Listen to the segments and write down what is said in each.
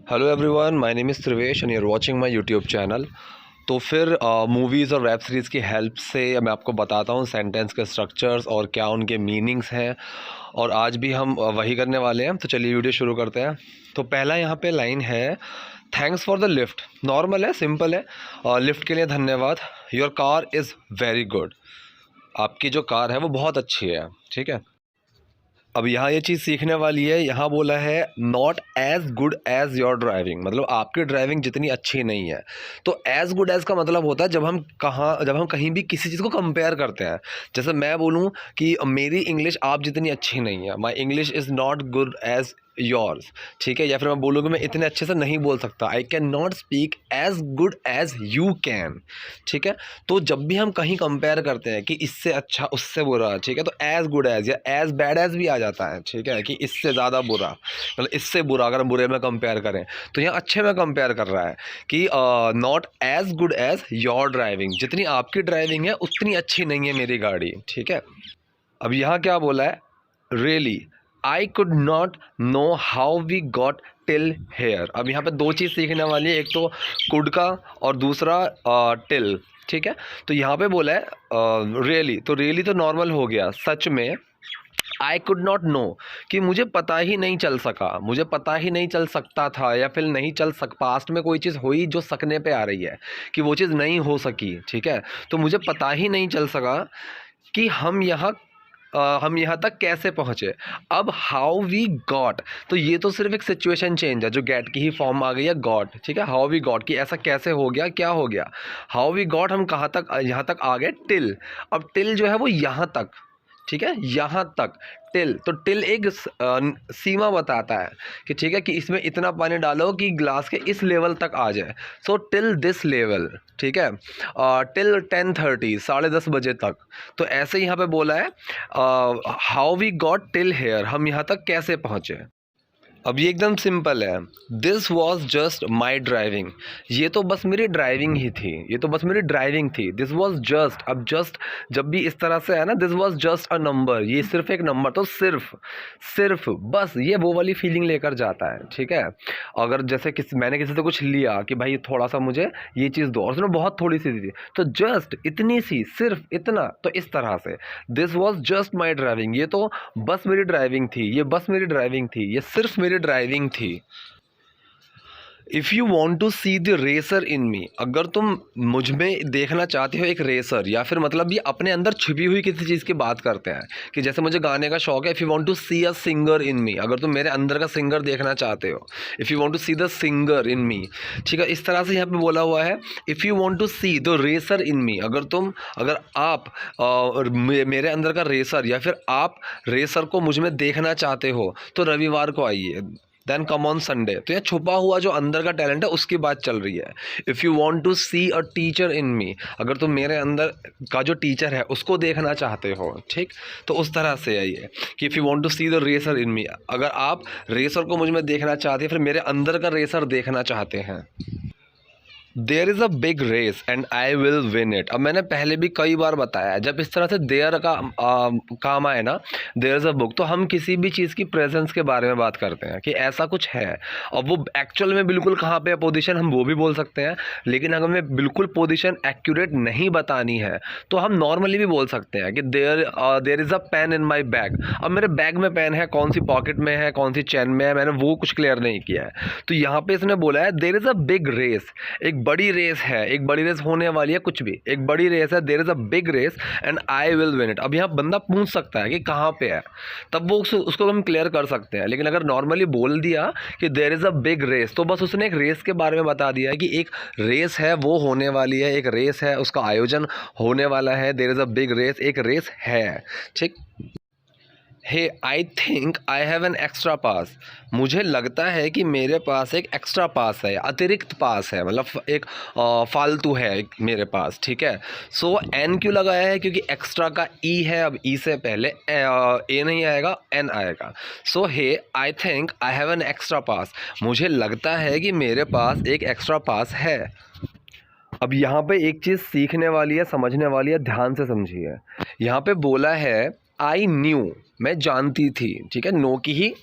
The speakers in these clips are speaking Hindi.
Hello everyone, my name is Trivesh and you are watching my YouTube channel. तो फिर मूवीज़ और वेब सीरीज़ की हेल्प से मैं आपको बताता हूँ सेंटेंस के स्ट्रक्चर्स और क्या उनके मीनिंग्स हैं। और आज भी हम वही करने वाले हैं। तो चलिए वीडियो शुरू करते हैं। तो पहला यहाँ पे लाइन है, thanks for the lift. Normal है, सिंपल है। लिफ्ट के लिए धन्यवाद। Your car is very good. आपकी जो कार है वो बहुत अच्छी है। ठीक है। अब यहाँ ये चीज़ सीखने वाली है। यहाँ बोला है not as good as your driving, मतलब आपकी ड्राइविंग जितनी अच्छी नहीं है। तो एज गुड एज का मतलब होता है जब हम कहीं भी किसी चीज़ को कंपेयर करते हैं। जैसे मैं बोलूँ कि मेरी इंग्लिश आप जितनी अच्छी नहीं है, my English is not good as yours. ठीक है। या फिर मैं बोलूँ कि मैं इतने अच्छे से नहीं बोल सकता, I can not speak as good as you can. ठीक है। तो जब भी हम कहीं कंपेयर करते हैं कि इससे अच्छा उससे बुरा, ठीक है, तो एज गुड एज या एज बैड एज भी आ जाता है। ठीक है, कि इससे ज़्यादा बुरा, मतलब इससे बुरा अगर हम बुरे में कंपेयर करें, तो यहाँ अच्छे में कंपेयर कर रहा है कि not as good as your driving, जितनी आपकी ड्राइविंग है उतनी अच्छी नहीं है मेरी गाड़ी। ठीक है। अब यहाँ क्या बोला है, really I could not know how we got till here. अब यहाँ पे दो चीज़ सीखने वाली है, एक तो कुड का और दूसरा टिल। ठीक है। तो यहाँ पे बोला है रियली, तो रियली तो नॉर्मल हो गया, सच में। आई कुड नॉट नो, कि मुझे पता ही नहीं चल सका, मुझे पता ही नहीं चल सकता था, या फिर नहीं चल सक, पास्ट में कोई चीज़ हुई जो सकने पे आ रही है कि वो चीज़ नहीं हो सकी। ठीक है। तो मुझे पता ही नहीं चल सका कि हम यहाँ तक कैसे पहुँचे। अब हाउ वी गॉट, तो ये तो सिर्फ एक सिचुएशन चेंज है, जो गेट की ही फॉर्म आ गई है, गॉट। ठीक है। हाउ वी गॉट, कि ऐसा कैसे हो गया, क्या हो गया। हाउ वी गॉट, हम कहाँ तक, यहाँ तक आ गए, टिल। अब टिल जो है वो यहाँ तक। ठीक है, यहाँ तक टिल। तो टिल एक सीमा बताता है कि ठीक है, कि इसमें इतना पानी डालो कि ग्लास के इस लेवल तक आ जाए। So till this level. ठीक है। टिल 10:30, 10:30 बजे तक। तो ऐसे यहाँ पे बोला है how we got till here, हम यहाँ तक कैसे पहुँचे। अब ये एकदम सिंपल है, this was just my driving. ये तो बस मेरी ड्राइविंग ही थी, ये तो बस मेरी ड्राइविंग थी। दिस वॉज जस्ट, अब जस्ट जब भी इस तरह से है ना, this was just a number, ये सिर्फ एक नंबर, तो सिर्फ बस ये वो वाली फीलिंग लेकर जाता है। ठीक है। अगर जैसे मैंने किसी से कुछ लिया कि भाई थोड़ा सा मुझे ये चीज़ दो, और उसने बहुत थोड़ी सी दी थी, तो जस्ट इतनी सी, सिर्फ इतना, तो इस तरह से this was just my driving, ये तो बस मेरी ड्राइविंग थी, ये बस मेरी ड्राइविंग थी, ये सिर्फ मेरी ड्राइविंग थी। If you want to see the racer in me, अगर तुम मुझ में देखना चाहते हो एक रेसर, या फिर मतलब ये अपने अंदर छुपी हुई किसी चीज़ की बात करते हैं कि जैसे मुझे गाने का शौक है, if you want to see a singer in me, अगर तुम मेरे अंदर का सिंगर देखना चाहते हो, if you want to see the singer in me. ठीक है। इस तरह से यहाँ पे बोला हुआ है, if you want to see the racer in me, अगर आप मेरे अंदर का रेसर, या फिर आप रेसर को मुझ में देखना चाहते हो, तो रविवार को आइए। Then come on Sunday. तो यह छुपा हुआ जो अंदर का टैलेंट है उसकी बात चल रही है। If you want to see a teacher in me, अगर तुम मेरे अंदर का जो टीचर है उसको देखना चाहते हो, ठीक, तो उस तरह से है ये कि if you want to see the racer in me, अगर आप रेसर को मुझ में देखना चाहते हैं, फिर मेरे अंदर का रेसर देखना चाहते हैं। There is a big race and I will win it. अब मैंने पहले भी कई बार बताया है, जब इस तरह से देयर का काम आए ना, देयर इज़ अ बुक, तो हम किसी भी चीज़ की प्रेजेंस के बारे में बात करते हैं कि ऐसा कुछ है। और वो एक्चुअल में बिल्कुल कहाँ पे है पोजीशन, हम वो भी बोल सकते हैं। लेकिन अगर हमें बिल्कुल पोजीशन एक्यूरेट नहीं बतानी है, तो हम नॉर्मली भी बोल सकते हैं कि there is a pen in my bag. अब मेरे बैग में पेन है, कौन सी पॉकेट में है, कौन सी चैन में है, मैंने वो कुछ क्लियर नहीं किया है। तो यहाँ पे इसने बोला है there is a big race, एक बड़ी रेस है, एक बड़ी रेस होने वाली है, कुछ भी एक बड़ी रेस है, there is a big race and I will win it. अब यहाँ बंदा पूछ सकता है कि कहाँ पे है, तब वो उसको हम क्लियर कर सकते हैं। लेकिन अगर नॉर्मली बोल दिया कि there is a big race, तो बस उसने एक रेस के बारे में बता दिया है कि एक रेस है, वो होने वाली है, एक रेस है, उसका आयोजन होने वाला है, there is a big race, एक रेस है। ठीक। Hey I think I have an extra pass, मुझे लगता है कि मेरे पास एक एक्स्ट्रा पास है, अतिरिक्त पास है, मतलब एक फालतू है मेरे पास। ठीक है। सो एन क्यों लगाया है, क्योंकि एक्स्ट्रा का ई है, अब ई से पहले ए नहीं आएगा, एन आएगा। So hey I think I have an extra pass, मुझे लगता है कि मेरे पास एक एक्स्ट्रा पास है। अब यहाँ पे एक चीज़ सीखने वाली है, समझने वाली है, ध्यान से समझिए। यहाँ पे बोला है आई न्यू, मैं जानती थी। ठीक है। नो की ही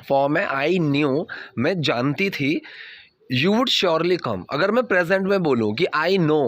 फॉर्म है आई न्यू, मैं जानती थी, यू वुड श्योरली कम। अगर मैं प्रेजेंट में बोलूँ कि आई नो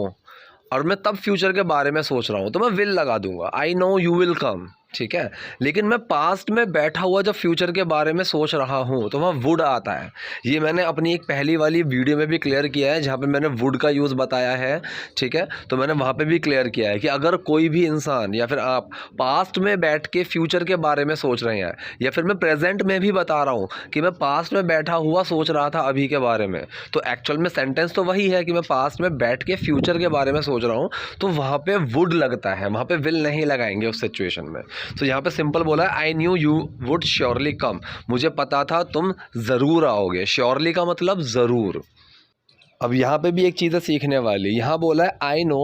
और मैं तब फ्यूचर के बारे में सोच रहा हूँ तो मैं विल लगा दूंगा, आई नो यू विल कम, ठीक है। लेकिन मैं पास्ट में बैठा हुआ जब फ्यूचर के बारे में सोच रहा हूँ तो वहाँ वुड आता है। ये मैंने अपनी एक पहली वाली वीडियो में भी क्लियर किया है जहाँ पे मैंने वुड का यूज़ बताया है, ठीक है। तो मैंने वहाँ पे भी क्लियर किया है कि अगर कोई भी इंसान या फिर आप पास्ट में बैठ के फ्यूचर के बारे में सोच रहे हैं, या फिर मैं प्रेजेंट में भी बता रहा हूँ कि मैं पास्ट में बैठा हुआ सोच रहा था अभी के बारे में, तो एक्चुअल में सेंटेंस तो वही है कि मैं पास्ट में बैठ के फ्यूचर के बारे में सोच रहा हूँ, तो वहाँ पे वुड लगता है, वहाँ पे विल नहीं लगाएंगे उस सिचुएशन में। तो यहाँ पे सिंपल बोला है I knew you would surely come, मुझे पता था तुम ज़रूर आओगे। श्योरली का मतलब ज़रूर। अब यहाँ पे भी एक चीज़ है सीखने वाली, यहाँ बोला है I know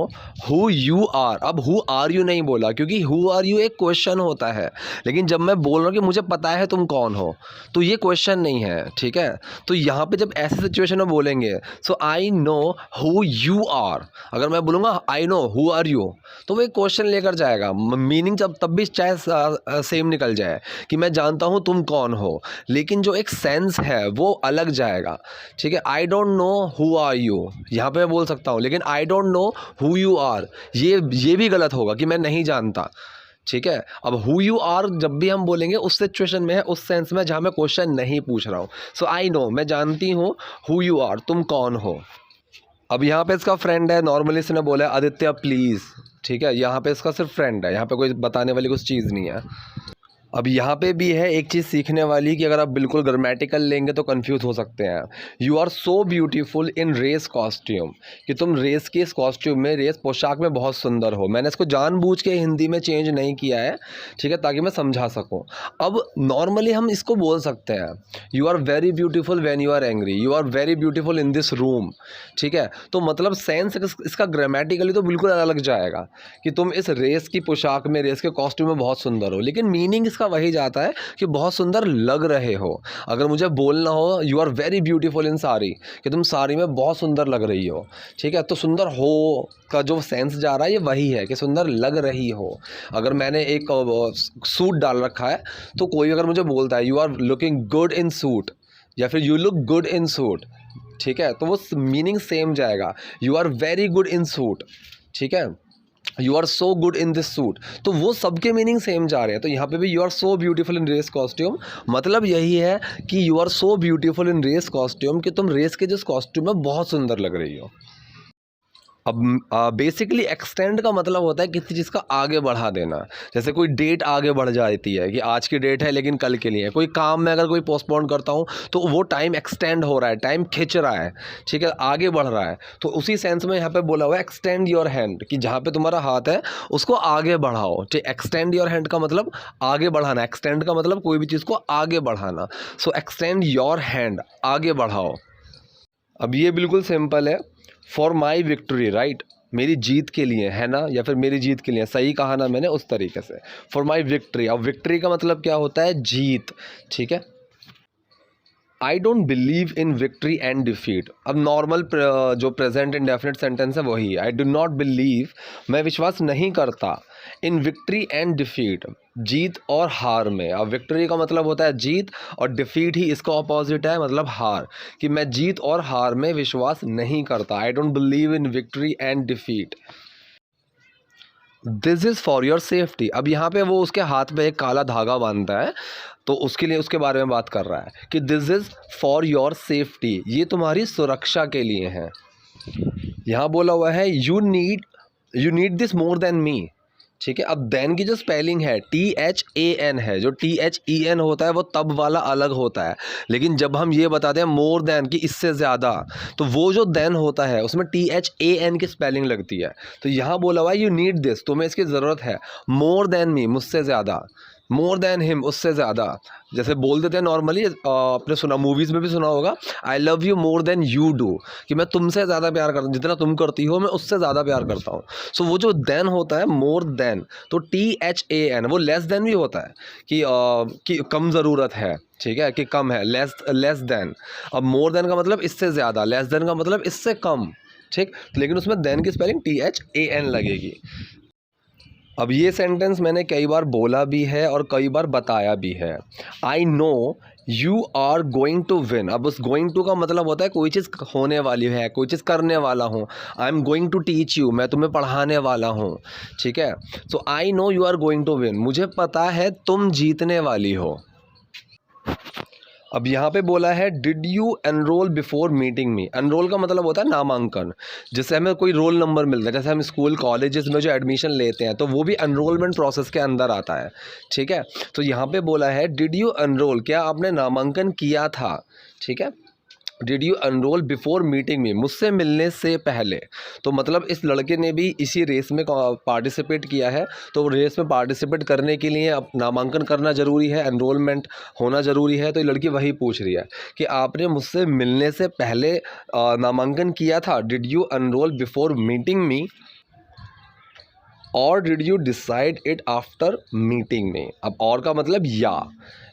who you are. अब हु आर यू नहीं बोला क्योंकि हु आर यू एक क्वेश्चन होता है, लेकिन जब मैं बोल रहा हूँ कि मुझे पता है तुम कौन हो, तो ये क्वेश्चन नहीं है, ठीक है। तो यहाँ पे जब ऐसे सिचुएशन में बोलेंगे so I know who you are, अगर मैं बोलूँगा I know who are you तो वो एक क्वेश्चन लेकर जाएगा, मीनिंग जब तब भी चाहे सेम निकल जाए कि मैं जानता हूँ तुम कौन हो, लेकिन जो एक सेंस है वो अलग जाएगा, ठीक है। I don't know who are you, यहाँ पे मैं बोल सकता हूँ, लेकिन I don't know who you are ये भी गलत होगा कि मैं नहीं जानता, ठीक है। अब हु यू आर जब भी हम बोलेंगे उस सिचुएशन में है, उस सेंस में जहाँ मैं क्वेश्चन नहीं पूछ रहा हूँ। सो आई नो मैं जानती हूँ, हु यू आर तुम कौन हो। अब यहाँ पे इसका फ्रेंड है, नॉर्मली इसने बोला है आदित्य प्लीज़, ठीक है। यहाँ पे इसका सिर्फ फ्रेंड है, यहाँ पे कोई बताने वाली कुछ चीज़ नहीं है। अब यहाँ पे भी है एक चीज़ सीखने वाली कि अगर आप बिल्कुल ग्रामेटिकल लेंगे तो कंफ्यूज हो सकते हैं। You are so beautiful in race costume, कि तुम रेस के इस कॉस्ट्यूम में, रेस पोशाक में बहुत सुंदर हो। मैंने इसको जानबूझ के हिंदी में चेंज नहीं किया है, ठीक है, ताकि मैं समझा सकूँ। अब नॉर्मली हम इसको बोल सकते हैं you are very beautiful when you are angry, you are very beautiful in this room, ठीक है। तो मतलब सेंस इसका ग्रामेटिकली तो बिल्कुल अलग जाएगा कि तुम इस रेस की पोशाक में, रेस के कॉस्ट्यूम में बहुत सुंदर हो, लेकिन मीनिंग का वही जाता है कि बहुत सुंदर लग रहे हो। अगर मुझे बोलना हो you are very beautiful in sari, कि तुम साड़ी में बहुत सुंदर लग रही हो, ठीक है, तो सुंदर हो का जो सेंस जा रहा है ये वही है कि सुंदर लग रही हो। अगर मैंने एक सूट डाल रखा है तो कोई अगर मुझे बोलता है you are looking good in suit, या फिर you look good in suit, ठीक है, तो वो मीनिंग सेम जाएगा, you are very good in suit, ठीक है, you are so good in this suit, तो वो सबके मीनिंग सेम जा रहे हैं। तो यहाँ पे भी you are so beautiful in race costume, मतलब यही है कि you are so beautiful in race costume, कि तुम रेस के जिस कॉस्ट्यूम में बहुत सुंदर लग रही हो। अब बेसिकली एक्सटेंड का मतलब होता है किसी चीज़ का आगे बढ़ा देना। जैसे कोई डेट आगे बढ़ जाती है कि आज की डेट है लेकिन कल के लिए, कोई काम में अगर कोई पोस्टपोन करता हूँ तो वो टाइम एक्सटेंड हो रहा है, टाइम खिंच रहा है, ठीक है, आगे बढ़ रहा है। तो उसी सेंस में यहाँ पे बोला हुआ है एक्सटेंड योर हैंड, कि जहाँ पे तुम्हारा हाथ है उसको आगे बढ़ाओ, ठीक। एक्सटेंड योर हैंड का मतलब आगे बढ़ाना, एक्सटेंड का मतलब कोई भी चीज़ को आगे बढ़ाना। सो एक्सटेंड योर हैंड, आगे बढ़ाओ। अब ये बिल्कुल सिंपल है, फॉर माई विक्ट्री, राइट, मेरी जीत के लिए, है ना, या फिर मेरी जीत के लिए, सही कहा ना मैंने उस तरीके से, फॉर माई विक्ट्री। अब विक्ट्री का मतलब क्या होता है, जीत, ठीक है। I don't believe in victory and defeat. अब नॉर्मल जो प्रेजेंट इंडेफिनिट सेंटेंस है वही है, आई डू नॉट बिलीव, मैं विश्वास नहीं करता, इन विक्ट्री एंड डिफीट, जीत और हार में। अब विक्ट्री का मतलब होता है जीत और डिफीट ही इसका ऑपोजिट है, मतलब हार, कि मैं जीत और हार में विश्वास नहीं करता, I don't believe in victory and defeat. This is for your safety. अब यहाँ पे वो उसके हाथ पे एक काला धागा बांधता है, तो उसके लिए, उसके बारे में बात कर रहा है कि this is for your safety, ये तुम्हारी सुरक्षा के लिए है। यहाँ बोला हुआ है you need this more than me, ठीक है। अब देन की जो स्पेलिंग है THAN है, जो THEN होता है वो तब वाला अलग होता है, लेकिन जब हम ये बताते हैं मोर देन कि इससे ज़्यादा, तो वो जो देन होता है उसमें THAN की स्पेलिंग लगती है। तो यहाँ बोला हुआ है यू नीड दिस, तुम्हें इसकी ज़रूरत है, मोर देन मी, मुझसे ज़्यादा, मोर देन हिम, उससे ज़्यादा। जैसे बोल देते हैं नॉर्मली, आपने सुना, मूवीज़ में भी सुना होगा, I love you more than you do, कि मैं तुमसे ज़्यादा प्यार करता हूँ, जितना तुम करती हो मैं उससे ज़्यादा प्यार करता हूँ। सो वो जो देन होता है, मोर देन, तो THAN, वो लेस देन भी होता है कि कम ज़रूरत है, ठीक है, कि कम है, लेस देन। अब मोर देन का मतलब इससे ज़्यादा, लेस देन का मतलब इससे कम, ठीक, लेकिन उसमें देन की स्पेलिंग THAN लगेगी। अब ये सेंटेंस मैंने कई बार बोला भी है और कई बार बताया भी है। I know you are going to win. अब उस गोइंग टू का मतलब होता है कोई चीज़ होने वाली है, कोई चीज़ करने वाला हूँ। I am going to teach you, मैं तुम्हें पढ़ाने वाला हूँ, ठीक है। So I know you are going to win, मुझे पता है तुम जीतने वाली हो। अब यहाँ पे बोला है did you enrol before meeting me. Enrol का मतलब होता है नामांकन, जिससे हमें कोई रोल नंबर मिलता है, जैसे हम स्कूल कॉलेजेस में जो एडमिशन लेते हैं तो वो भी एनरोलमेंट प्रोसेस के अंदर आता है, ठीक है। तो यहाँ पे बोला है डिड यू एनरोल, क्या आपने नामांकन किया था, ठीक है। Did you enrol before meeting me, मुझसे मिलने से पहले। तो मतलब इस लड़के ने भी इसी रेस में पार्टिसिपेट किया है, तो रेस में पार्टिसिपेट करने के लिए अब नामांकन करना ज़रूरी है, एनरोलमेंट होना ज़रूरी है। तो ये लड़की वही पूछ रही है कि आपने मुझसे मिलने से पहले नामांकन किया था, did you enrol before meeting me, और did you decide it after meeting में। अब और का मतलब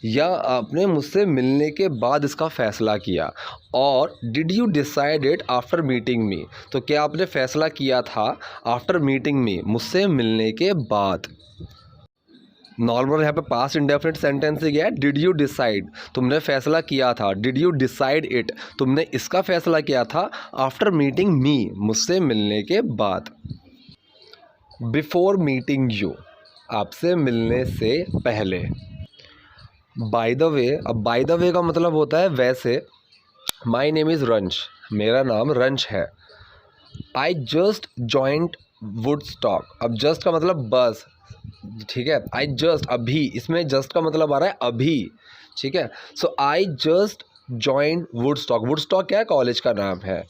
या आपने मुझसे मिलने के बाद इसका फ़ैसला किया, और did you decide it after meeting me, तो क्या आपने फ़ैसला किया था आफ्टर मीटिंग मी, मुझसे मिलने के बाद। नॉर्मल यहाँ पे पास्ट इंडेफिनिट सेंटेंस से गया है डिड यू डिसाइड, तुमने फैसला किया था, डिड यू डिसाइड इट, तुमने इसका फैसला किया था आफ्टर मीटिंग मी, मुझसे मिलने के बाद। बिफोर मीटिंग यू, आपसे मिलने से पहले। बाय द वे, अब बाय द वे का मतलब होता है वैसे। माई नेम इज़ रंश, मेरा नाम रंश है। आई जस्ट जॉइंट वुडस्टॉक, अब जस्ट का मतलब बस, ठीक है। आई जस्ट, अभी, इसमें जस्ट का मतलब आ रहा है अभी, ठीक है। So I just joined Woodstock, Woodstock क्या है, कॉलेज का नाम है,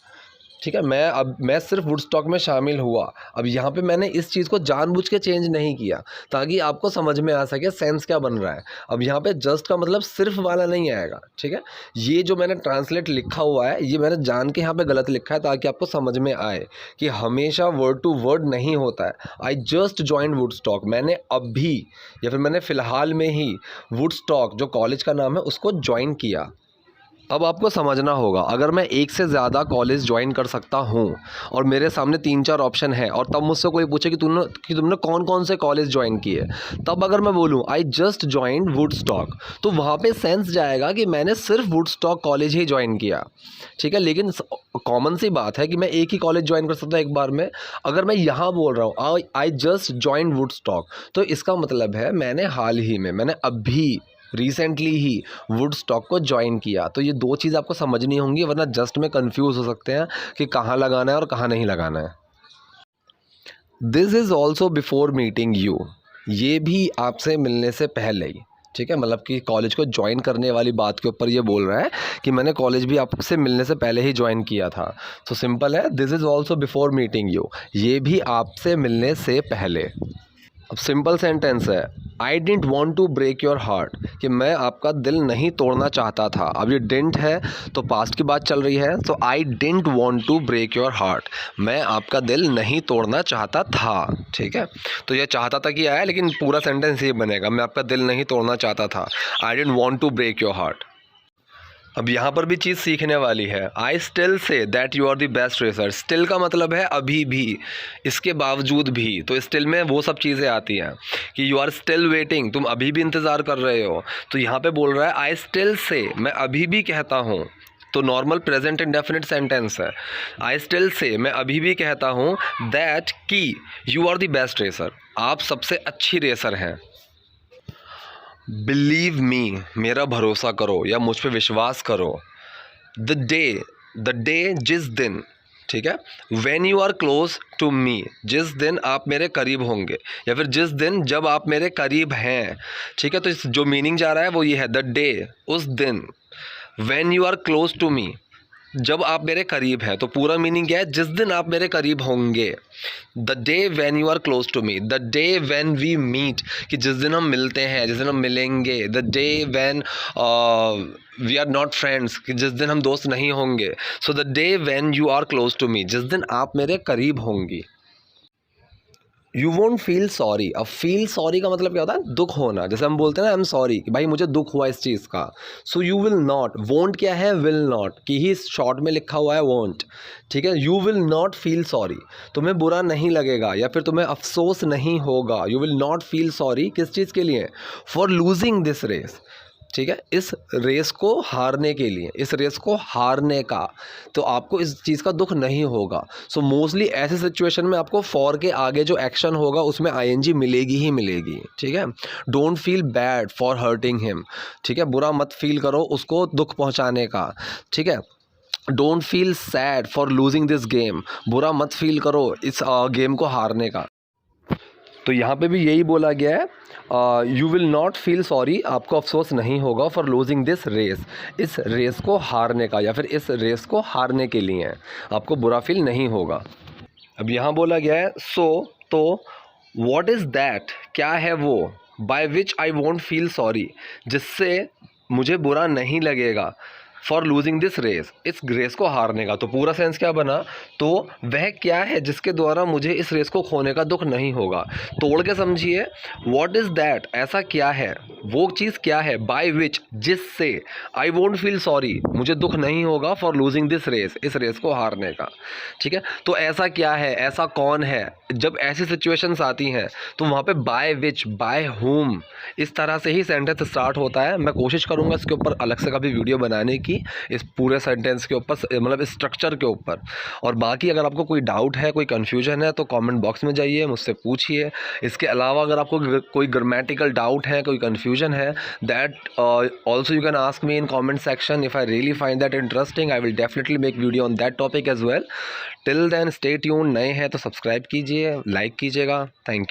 ठीक है। मैं सिर्फ वुडस्टॉक में शामिल हुआ। अब यहाँ पे मैंने इस चीज़ को जानबूझ के चेंज नहीं किया ताकि आपको समझ में आ सके सेंस क्या बन रहा है। अब यहाँ पे जस्ट का मतलब सिर्फ वाला नहीं आएगा, ठीक है। ये जो मैंने ट्रांसलेट लिखा हुआ है ये मैंने जान के यहाँ पे गलत लिखा है ताकि आपको समझ में आए कि हमेशा वर्ड टू वर्ड नहीं होता है। आई जस्ट जॉइन वुडस्टॉक, मैंने अभी या फिर मैंने फ़िलहाल में ही वुडस्टॉक जो कॉलेज का नाम है उसको ज्वाइन किया। अब आपको समझना होगा, अगर मैं एक से ज़्यादा कॉलेज ज्वाइन कर सकता हूँ और मेरे सामने 3-4 ऑप्शन है और तब मुझसे कोई पूछे कि तुमने कौन कौन से कॉलेज ज्वाइन किए, तब अगर मैं बोलूँ आई जस्ट ज्वाइन वुडस्टॉक, तो वहाँ पे सेंस जाएगा कि मैंने सिर्फ वुडस्टॉक कॉलेज ही ज्वाइन किया, ठीक है। लेकिन कॉमन सी बात है कि मैं एक ही कॉलेज ज्वाइन कर सकता हूँ एक बार में। अगर मैं यहाँ बोल रहा हूँ आई जस्ट ज्वाइन वुडस्टॉक, तो इसका मतलब है मैंने हाल ही में, मैंने अभी रिसेंटली ही वुडस्टॉक को ज्वाइन किया। तो ये दो चीज़ आपको समझनी होंगी, वरना जस्ट में कंफ्यूज हो सकते हैं कि कहाँ लगाना है और कहाँ नहीं लगाना है। This is also before meeting you, ये भी आपसे मिलने से पहले ही, ठीक है। मतलब कि कॉलेज को ज्वाइन करने वाली बात के ऊपर ये बोल रहा है कि मैंने कॉलेज भी आपसे मिलने से पहले ही ज्वाइन किया था। तो सिंपल है, this is also before meeting you, ये भी आपसे मिलने से पहले। अब सिंपल सेंटेंस है, I didn't want to break your heart, कि मैं आपका दिल नहीं तोड़ना चाहता था। अब ये डिडंट है तो पास्ट की बात चल रही है, तो I didn't want to break your heart, मैं आपका दिल नहीं तोड़ना चाहता था, ठीक है। तो ये चाहता था कि आया, लेकिन पूरा सेंटेंस ये बनेगा, मैं आपका दिल नहीं तोड़ना चाहता था, I didn't want to break your heart. अब यहाँ पर भी चीज़ सीखने वाली है। I still say that you are the best racer, still का मतलब है अभी भी, इसके बावजूद भी। तो स्टिल में वो सब चीज़ें आती हैं कि यू आर स्टिल वेटिंग, तुम अभी भी इंतज़ार कर रहे हो। तो यहाँ पे बोल रहा है आई स्टिल से, मैं अभी भी कहता हूँ। तो नॉर्मल प्रेजेंट इंडेफिनिट सेंटेंस है। आई स्टिल से, मैं अभी भी कहता हूँ, दैट कि you are the best racer, आप सबसे अच्छी रेसर हैं। बिलीव मी, मेरा भरोसा करो या मुझ पे विश्वास करो। द डे जिस दिन, ठीक है। When you are close to me, जिस दिन आप मेरे करीब होंगे, या फिर जिस दिन जब आप मेरे करीब हैं, ठीक है। तो इस जो मीनिंग जा रहा है वो ये है, द डे, उस दिन। When you are close to me, जब आप मेरे करीब हैं। तो पूरा मीनिंग क्या है, जिस दिन आप मेरे करीब होंगे। The day when you are close to me, the day when we meet, कि जिस दिन हम मिलते हैं, जिस दिन हम मिलेंगे। The day when we are not friends, कि जिस दिन हम दोस्त नहीं होंगे। So the day when you are close to me, जिस दिन आप मेरे करीब होंगी। यू वोंट फील सॉरी, अब फील सॉरी का मतलब क्या होता है, दुख होना। जैसे हम बोलते हैं ना, आई एम सॉरी, कि भाई मुझे दुख हुआ इस चीज़ का। So you will not, won't क्या है, विल नॉट, कि ही शॉर्ट में लिखा हुआ है वोंट, ठीक है। You will not feel sorry, तुम्हें बुरा नहीं लगेगा या फिर तुम्हें अफसोस नहीं होगा। You will not feel sorry, किस चीज़ के लिए, फॉर लूजिंग दिस रेस, ठीक है, इस रेस को हारने के लिए, इस रेस को हारने का, तो आपको इस चीज़ का दुख नहीं होगा। सो मोस्टली ऐसे सिचुएशन में आपको फॉर के आगे जो एक्शन होगा उसमें आईएनजी मिलेगी ही मिलेगी। ठीक है, don't feel bad for hurting him. ठीक है, बुरा मत फील करो उसको दुख पहुंचाने का। ठीक है, don't feel sad for losing this game. बुरा मत फील करो इस गेम को हारने का। तो यहाँ पे भी यही बोला गया है, you will not feel sorry, आपको अफसोस नहीं होगा फॉर लूजिंग दिस रेस, इस रेस को हारने का, या फिर इस रेस को हारने के लिए आपको बुरा फील नहीं होगा। अब यहाँ बोला गया है तो व्हाट इज़ दैट, क्या है वो, by which I won't feel sorry, जिससे मुझे बुरा नहीं लगेगा, फॉर लूजिंग दिस रेस, इस रेस को हारने का। तो पूरा सेंस क्या बना, तो वह क्या है जिसके द्वारा मुझे इस रेस को खोने का दुख नहीं होगा। तोड़ के समझिए, व्हाट इज़ दैट, ऐसा क्या है, वो चीज़ क्या है, बाय विच, जिससे, आई वोंट फील सॉरी, मुझे दुख नहीं होगा फॉर लूजिंग दिस रेस, इस रेस को हारने का। ठीक है, तो ऐसा क्या है, ऐसा कौन है। जब ऐसी सिचुएशंस आती हैं तो वहाँ पे बाय विच, बाय होम, इस तरह से ही सेंटेंस स्टार्ट होता है। मैं कोशिश करूँगा इसके ऊपर अलग से कभी वीडियो बनाने की, इस पूरे सेंटेंस के ऊपर, मतलब इस स्ट्रक्चर के ऊपर। और बाकी अगर आपको कोई डाउट है, कोई कन्फ्यूजन है, तो कमेंट बॉक्स में जाइए, मुझसे पूछिए। इसके अलावा अगर आपको कोई ग्रामेटिकल डाउट है, कोई कन्फ्यूजन है, that also you can ask me in comment section. If I really find that interesting, I will definitely make video on that topic as well. Till then stay tuned. नए हैं तो सब्सक्राइब कीजिए, लाइक कीजिएगा। Thank you.